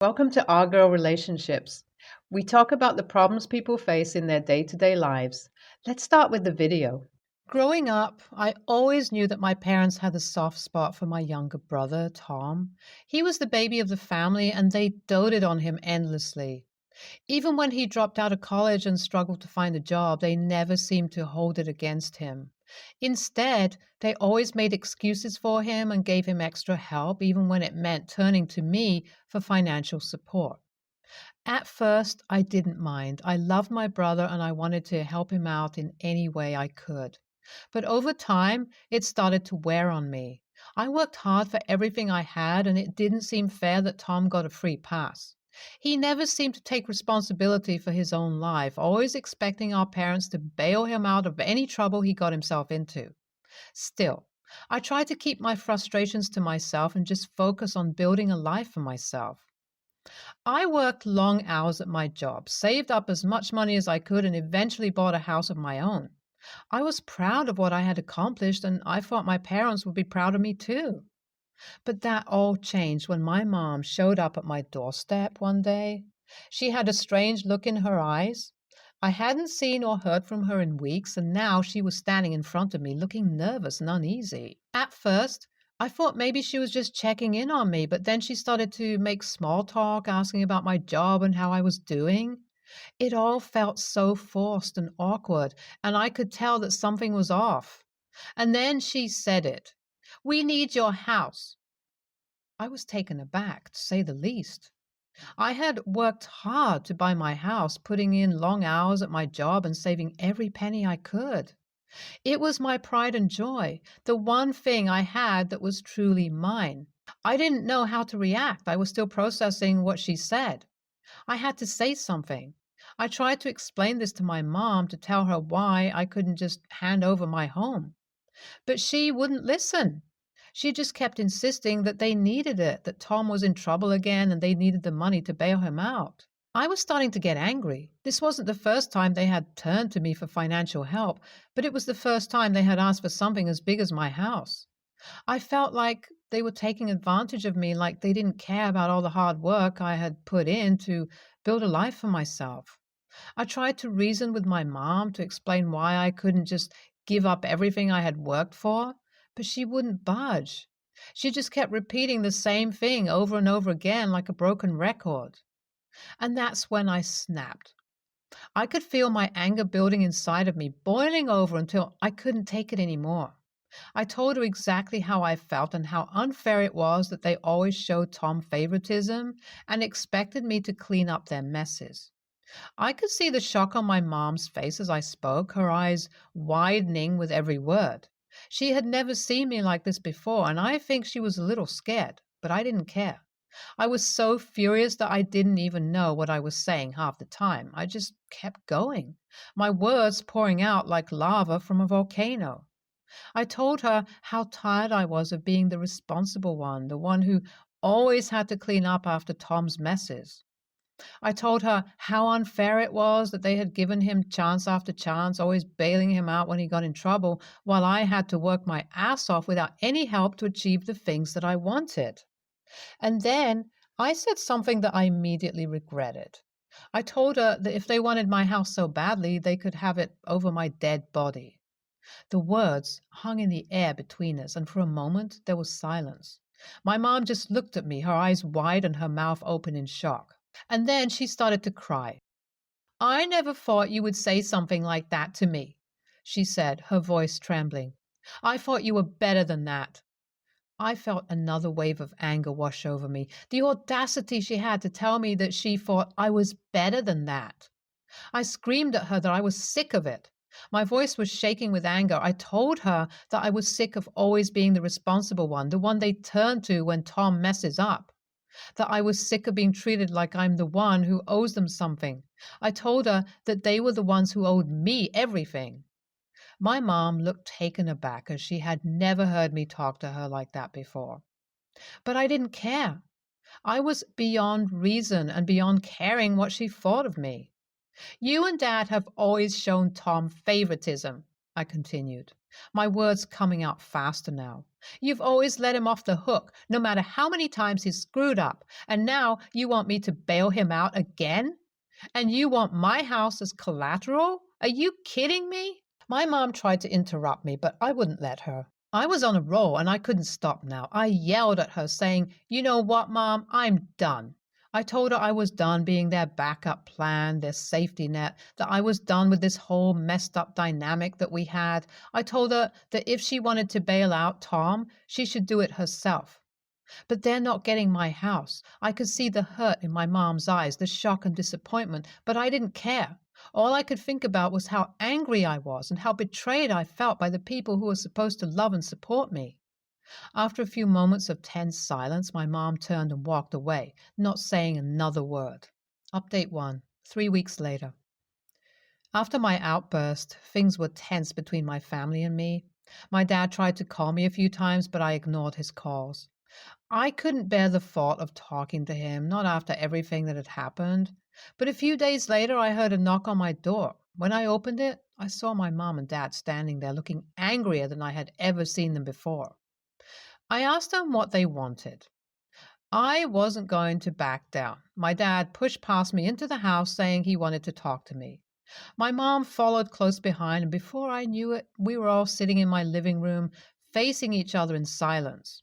Welcome to Our Girl Relationships. We talk about the problems people face in their day to day lives. Let's start with the video. Growing up, I always knew that my parents had a soft spot for my younger brother, Tom. He was the baby of the family, and they doted on him endlessly. Even when he dropped out of college and struggled to find a job, they never seemed to hold it against him. Instead, they always made excuses for him and gave him extra help, even when it meant turning to me for financial support. At first, I didn't mind. I loved my brother and I wanted to help him out in any way I could. But over time, it started to wear on me. I worked hard for everything I had, and it didn't seem fair that Tom got a free pass. He never seemed to take responsibility for his own life, always expecting our parents to bail him out of any trouble he got himself into. Still, I tried to keep my frustrations to myself and just focus on building a life for myself. I worked long hours at my job, saved up as much money as I could, and eventually bought a house of my own. I was proud of what I had accomplished, and I thought my parents would be proud of me too. But that all changed when my mom showed up at my doorstep one day. She had a strange look in her eyes. I hadn't seen or heard from her in weeks, and now she was standing in front of me looking nervous and uneasy. At first, I thought maybe she was just checking in on me, but then she started to make small talk, asking about my job and how I was doing. It all felt so forced and awkward, and I could tell that something was off. And then she said it. "We need your house." I was taken aback, to say the least. I had worked hard to buy my house, putting in long hours at my job and saving every penny I could. It was my pride and joy, the one thing I had that was truly mine. I didn't know how to react. I was still processing what she said. I had to say something. I tried to explain this to my mom to tell her why I couldn't just hand over my home. But she wouldn't listen. She just kept insisting that they needed it, that Tom was in trouble again and they needed the money to bail him out. I was starting to get angry. This wasn't the first time they had turned to me for financial help, but it was the first time they had asked for something as big as my house. I felt like they were taking advantage of me, like they didn't care about all the hard work I had put in to build a life for myself. I tried to reason with my mom to explain why I couldn't just give up everything I had worked for, but she wouldn't budge. She just kept repeating the same thing over and over again like a broken record. And that's when I snapped. I could feel my anger building inside of me, boiling over until I couldn't take it anymore. I told her exactly how I felt and how unfair it was that they always showed Tom favoritism and expected me to clean up their messes. I could see the shock on my mom's face as I spoke, her eyes widening with every word. She had never seen me like this before, and I think she was a little scared, but I didn't care. I was so furious that I didn't even know what I was saying half the time. I just kept going, my words pouring out like lava from a volcano. I told her how tired I was of being the responsible one, the one who always had to clean up after Tom's messes. I told her how unfair it was that they had given him chance after chance, always bailing him out when he got in trouble, while I had to work my ass off without any help to achieve the things that I wanted. And then I said something that I immediately regretted. I told her that if they wanted my house so badly, they could have it over my dead body. The words hung in the air between us, and for a moment there was silence. My mom just looked at me, her eyes wide and her mouth open in shock. And then she started to cry. "I never thought you would say something like that to me," she said, her voice trembling. "I thought you were better than that." I felt another wave of anger wash over me. The audacity she had to tell me that she thought I was better than that. I screamed at her that I was sick of it. My voice was shaking with anger. I told her that I was sick of always being the responsible one, the one they turn to when Tom messes up. That I was sick of being treated like I'm the one who owes them something. I told her that they were the ones who owed me everything. My mom looked taken aback, as she had never heard me talk to her like that before. But I didn't care. I was beyond reason and beyond caring what she thought of me. "You and Dad have always shown Tom favoritism," I continued. My words coming out faster now. You've always let him off the hook, no matter how many times he's screwed up, and now you want me to bail him out again? And you want my house as collateral? Are you kidding me? My mom tried to interrupt me, but I wouldn't let her. I was on a roll and I couldn't stop now. I yelled at her, saying, "You know what, Mom? I'm done." I told her I was done being their backup plan, their safety net, that I was done with this whole messed up dynamic that we had. I told her that if she wanted to bail out Tom, she should do it herself. But they're not getting my house. I could see the hurt in my mom's eyes, the shock and disappointment, but I didn't care. All I could think about was how angry I was and how betrayed I felt by the people who were supposed to love and support me. After a few moments of tense silence, my mom turned and walked away, not saying another word. Update 1, 3 weeks later. After my outburst, things were tense between my family and me. My dad tried to call me a few times, but I ignored his calls. I couldn't bear the thought of talking to him, not after everything that had happened. But a few days later, I heard a knock on my door. When I opened it, I saw my mom and dad standing there looking angrier than I had ever seen them before. I asked them what they wanted. I wasn't going to back down. My dad pushed past me into the house saying he wanted to talk to me. My mom followed close behind, and before I knew it, we were all sitting in my living room, facing each other in silence.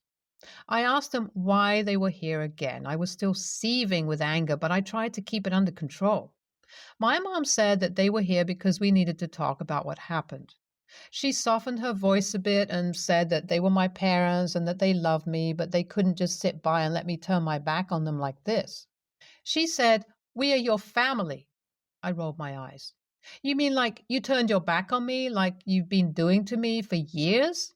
I asked them why they were here again. I was still seething with anger, but I tried to keep it under control. My mom said that they were here because we needed to talk about what happened. She softened her voice a bit and said that they were my parents and that they loved me, but they couldn't just sit by and let me turn my back on them like this. She said, "We are your family." I rolled my eyes. "You mean like you turned your back on me, like you've been doing to me for years?"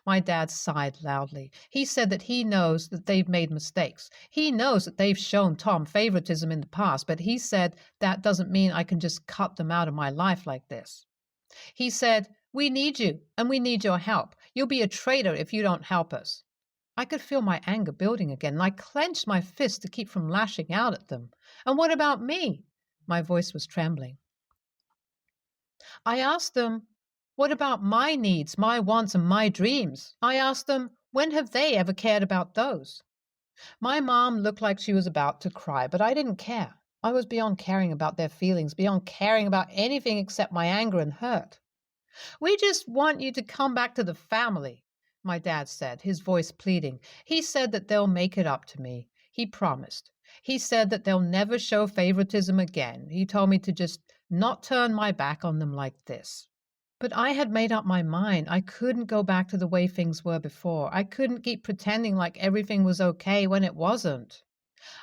My dad sighed loudly. He said that he knows that they've made mistakes. He knows that they've shown Tom favoritism in the past, but he said that doesn't mean I can just cut them out of my life like this. He said, "We need you, and we need your help. You'll be a traitor if you don't help us." I could feel my anger building again, and I clenched my fist to keep from lashing out at them. "And what about me?" My voice was trembling. I asked them, "What about my needs, my wants, and my dreams?" I asked them, when have they ever cared about those? My mom looked like she was about to cry, but I didn't care. I was beyond caring about their feelings, beyond caring about anything except my anger and hurt. "We just want you to come back to the family," my dad said, his voice pleading. He said that they'll make it up to me. He promised. He said that they'll never show favoritism again. He told me to just not turn my back on them like this. But I had made up my mind. I couldn't go back to the way things were before. I couldn't keep pretending like everything was okay when it wasn't.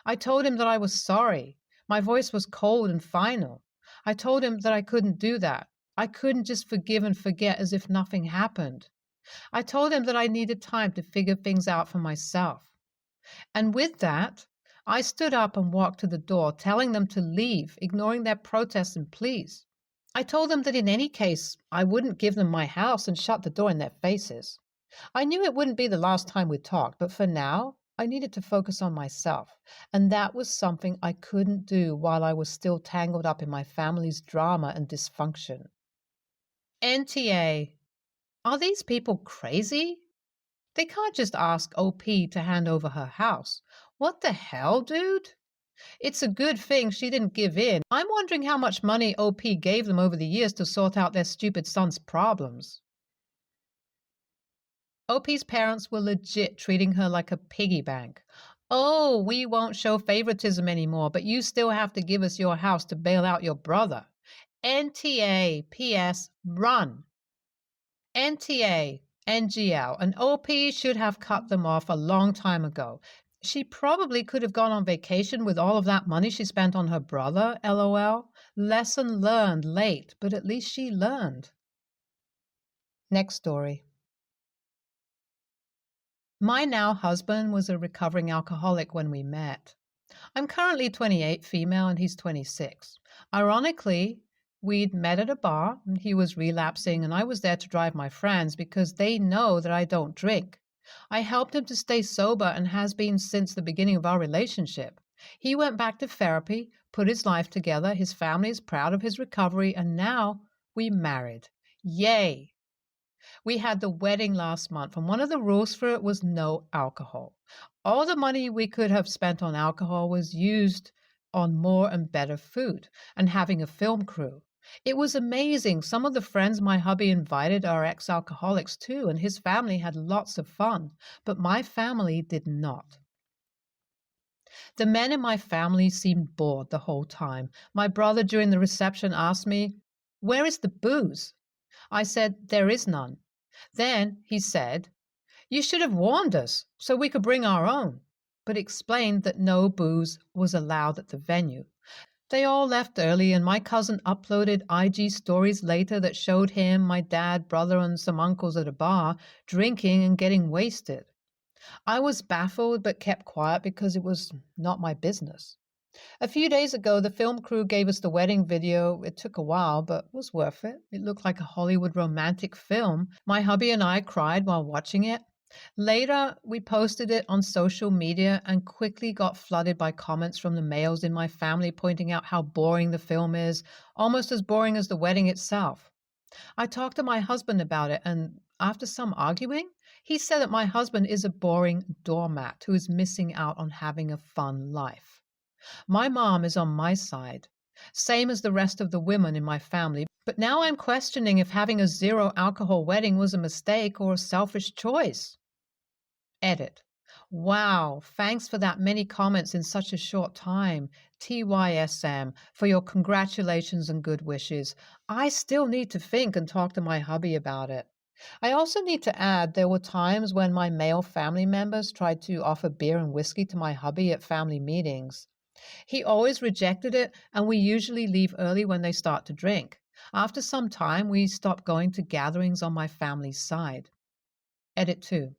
I told him that I was sorry. My voice was cold and final. I told him that I couldn't do that. I couldn't just forgive and forget as if nothing happened. I told him that I needed time to figure things out for myself. And with that, I stood up and walked to the door, telling them to leave, ignoring their protests and pleas. I told them that in any case, I wouldn't give them my house and shut the door in their faces. I knew it wouldn't be the last time we talked, but for now, I needed to focus on myself. And that was something I couldn't do while I was still tangled up in my family's drama and dysfunction. NTA. Are these people crazy? They can't just ask OP to hand over her house. What the hell, dude? It's a good thing she didn't give in. I'm wondering how much money OP gave them over the years to sort out their stupid son's problems. OP's parents were legit treating her like a piggy bank. "Oh, we won't show favoritism anymore, but you still have to give us your house to bail out your brother." NTA, PS, run. NTA, NGL, and OP should have cut them off a long time ago. She probably could have gone on vacation with all of that money she spent on her brother, LOL. Lesson learned late, but at least she learned. Next story. My now husband was a recovering alcoholic when we met. I'm currently 28, female, and he's 26. Ironically, we'd met at a bar, and he was relapsing, and I was there to drive my friends because they know that I don't drink. I helped him to stay sober and has been since the beginning of our relationship. He went back to therapy, put his life together, his family is proud of his recovery, and now we married. Yay! We had the wedding last month, and one of the rules for it was no alcohol. All the money we could have spent on alcohol was used on more and better food and having a film crew. It was amazing. Some of the friends my hubby invited are ex alcoholics too, and his family had lots of fun, but my family did not. The men in my family seemed bored the whole time. My brother during the reception asked me, "Where is the booze?" I said, "There is none." Then he said, "You should have warned us so we could bring our own," but explained that no booze was allowed at the venue. They all left early, and my cousin uploaded IG stories later that showed him, my dad, brother, and some uncles at a bar drinking and getting wasted. I was baffled but kept quiet because it was not my business. A few days ago, the film crew gave us the wedding video. It took a while, but was worth it. It looked like a Hollywood romantic film. My hubby and I cried while watching it. Later, we posted it on social media and quickly got flooded by comments from the males in my family pointing out how boring the film is, almost as boring as the wedding itself. I talked to my husband about it, and after some arguing, he said that my husband is a boring doormat who is missing out on having a fun life. My mom is on my side, same as the rest of the women in my family, but now I'm questioning if having a zero alcohol wedding was a mistake or a selfish choice. Edit. Wow, thanks for that many comments in such a short time. TYSM, for your congratulations and good wishes. I still need to think and talk to my hubby about it. I also need to add there were times when my male family members tried to offer beer and whiskey to my hubby at family meetings. He always rejected it, and we usually leave early when they start to drink. After some time, we stopped going to gatherings on my family's side. Edit 2.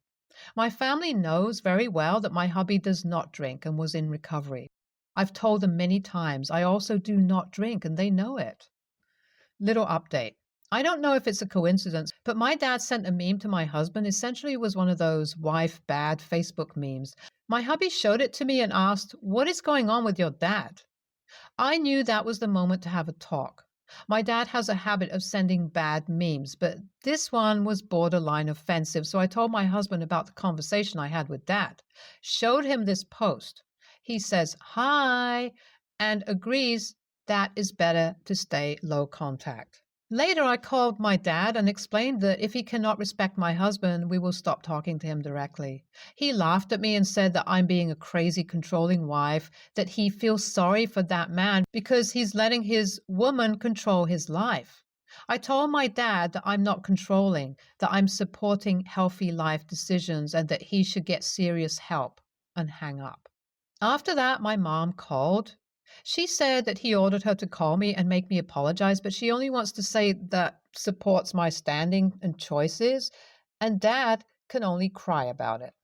My family knows very well that my hubby does not drink and was in recovery. I've told them many times I also do not drink, and they know it. Little update. I don't know if it's a coincidence, but my dad sent a meme to my husband. Essentially, it was one of those wife bad Facebook memes. My hubby showed it to me and asked, "What is going on with your dad?" I knew that was the moment to have a talk. My dad has a habit of sending bad memes, but this one was borderline offensive, so I told my husband about the conversation I had with dad. Showed him this post. He says, "Hi," and agrees that is better to stay low contact. Later, I called my dad and explained that if he cannot respect my husband, we will stop talking to him directly. He laughed at me and said that I'm being a crazy, controlling wife, that he feels sorry for that man because he's letting his woman control his life. I told my dad that I'm not controlling, that I'm supporting healthy life decisions, and that he should get serious help, and hang up. After that, my mom called. She said that he ordered her to call me and make me apologize, but she only wants to say that supports my standing and choices, and dad can only cry about it.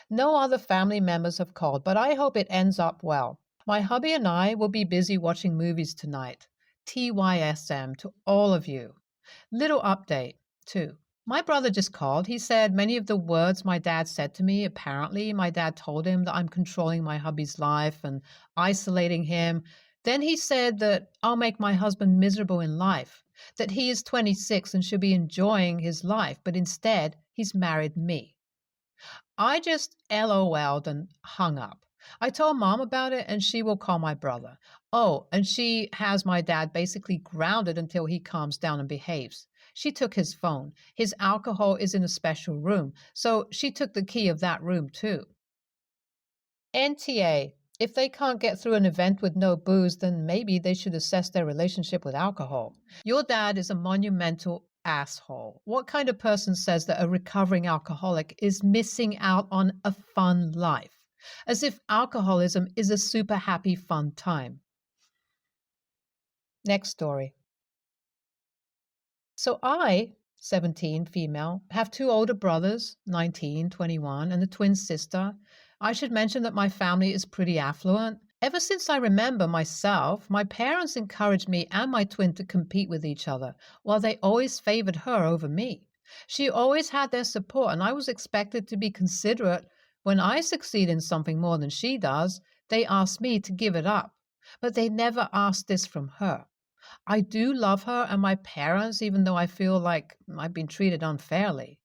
No other family members have called, but I hope it ends up well. My hubby and I will be busy watching movies tonight. TYSM to all of you. Little update, too. My brother just called. He said many of the words my dad said to me, apparently, my dad told him that I'm controlling my hubby's life and isolating him. Then he said that I'll make my husband miserable in life, that he is 26 and should be enjoying his life, but instead he's married me. I just LOL'd and hung up. I told mom about it and she will call my brother. Oh, and she has my dad basically grounded until he calms down and behaves. She took his phone. His alcohol is in a special room, so she took the key of that room too. NTA. If they can't get through an event with no booze, then maybe they should assess their relationship with alcohol. Your dad is a monumental asshole. What kind of person says that a recovering alcoholic is missing out on a fun life? As if alcoholism is a super happy fun time. Next story. So I, 17, female, have two older brothers, 19, 21, and a twin sister. I should mention that my family is pretty affluent. Ever since I remember myself, my parents encouraged me and my twin to compete with each other, while they always favored her over me. She always had their support, and I was expected to be considerate. When I succeed in something more than she does, they ask me to give it up. But they never asked this from her. I do love her and my parents, even though I feel like I've been treated unfairly.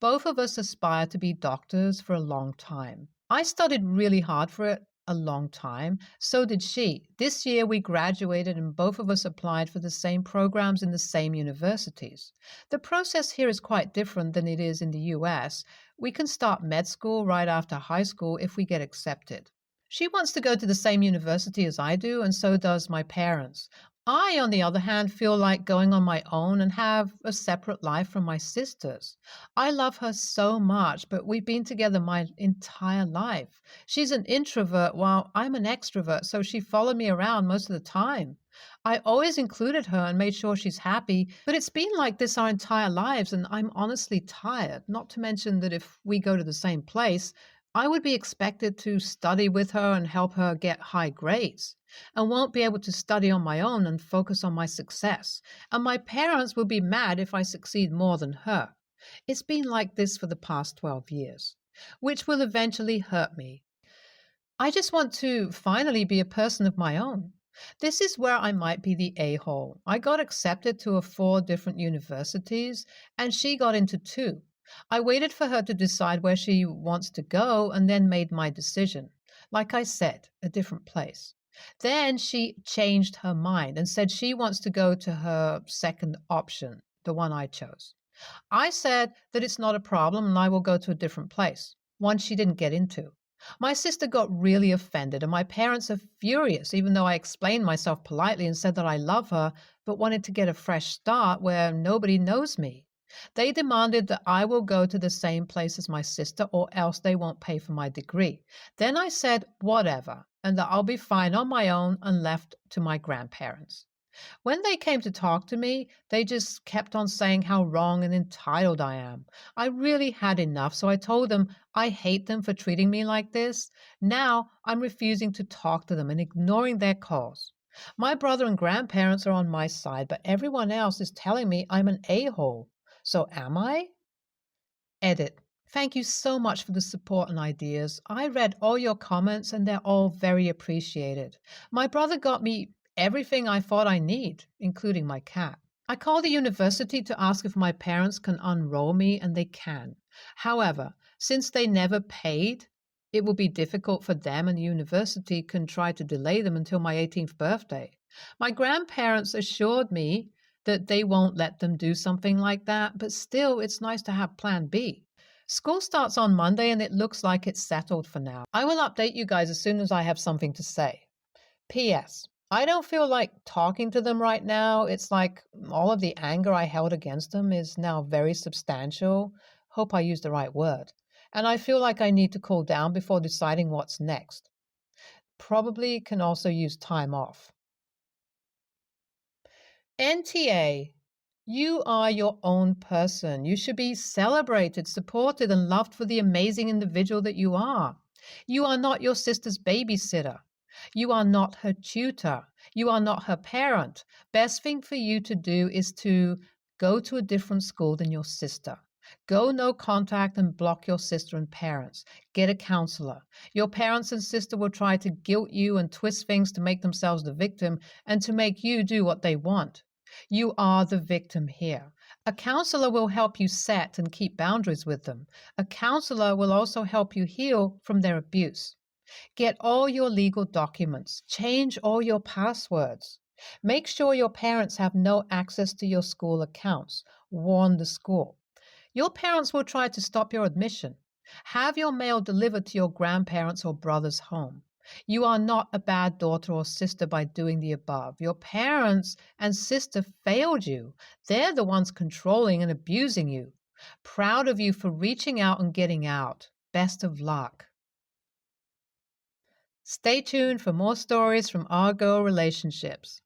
Both of us aspired to be doctors for a long time. I studied really hard for it a long time. So did she. This year we graduated and both of us applied for the same programs in the same universities. The process here is quite different than it is in the US. We can start med school right after high school if we get accepted. She wants to go to the same university as I do, and so does my parents. I, on the other hand, feel like going on my own and have a separate life from my sisters. I love her so much, but we've been together my entire life. She's an introvert while I'm an extrovert, so she followed me around most of the time. I always included her and made sure she's happy, but it's been like this our entire lives, and I'm honestly tired. Not to mention that if we go to the same place, I would be expected to study with her and help her get high grades, and won't be able to study on my own and focus on my success. And my parents will be mad if I succeed more than her. It's been like this for the past 12 years, which will eventually hurt me. I just want to finally be a person of my own. This is where I might be the a-hole. I got accepted to 4 different universities, and she got into 2. I waited for her to decide where she wants to go and then made my decision. Like I said, a different place. Then she changed her mind and said she wants to go to her second option, the one I chose. I said that it's not a problem and I will go to a different place, one she didn't get into. My sister got really offended, and my parents are furious, even though I explained myself politely and said that I love her, but wanted to get a fresh start where nobody knows me. They demanded that I will go to the same place as my sister or else they won't pay for my degree. Then I said whatever, and that I'll be fine on my own and left to my grandparents. When they came to talk to me, they just kept on saying how wrong and entitled I am. I really had enough, so I told them I hate them for treating me like this. Now I'm refusing to talk to them and ignoring their calls. My brother and grandparents are on my side, but everyone else is telling me I'm an a-hole. So am I? Edit. Thank you so much for the support and ideas. I read all your comments and they're all very appreciated. My brother got me everything I thought I need, including my cat. I called the university to ask if my parents can unroll me, and they can. However, since they never paid, it will be difficult for them, and the university can try to delay them until my 18th birthday. My grandparents assured me that they won't let them do something like that, but still, it's nice to have plan B. School starts on Monday and it looks like it's settled for now. I will update you guys as soon as I have something to say. P.S. I don't feel like talking to them right now. It's like all of the anger I held against them is now very substantial. Hope I used the right word. And I feel like I need to cool down before deciding what's next. Probably can also use time off. NTA. You are your own person. You should be celebrated, supported, and loved for the amazing individual that you are. You are not your sister's babysitter. You are not her tutor. You are not her parent. Best thing for you to do is to go to a different school than your sister. Go no contact and block your sister and parents. Get a counselor. Your parents and sister will try to guilt you and twist things to make themselves the victim and to make you do what they want. You are the victim here. A counselor will help you set and keep boundaries with them. A counselor will also help you heal from their abuse. Get all your legal documents. Change all your passwords. Make sure your parents have no access to your school accounts. Warn the school. Your parents will try to stop your admission. Have your mail delivered to your grandparents' or brother's home. You are not a bad daughter or sister by doing the above. Your parents and sister failed you. They're the ones controlling and abusing you. Proud of you for reaching out and getting out. Best of luck. Stay tuned for more stories from our girl relationships.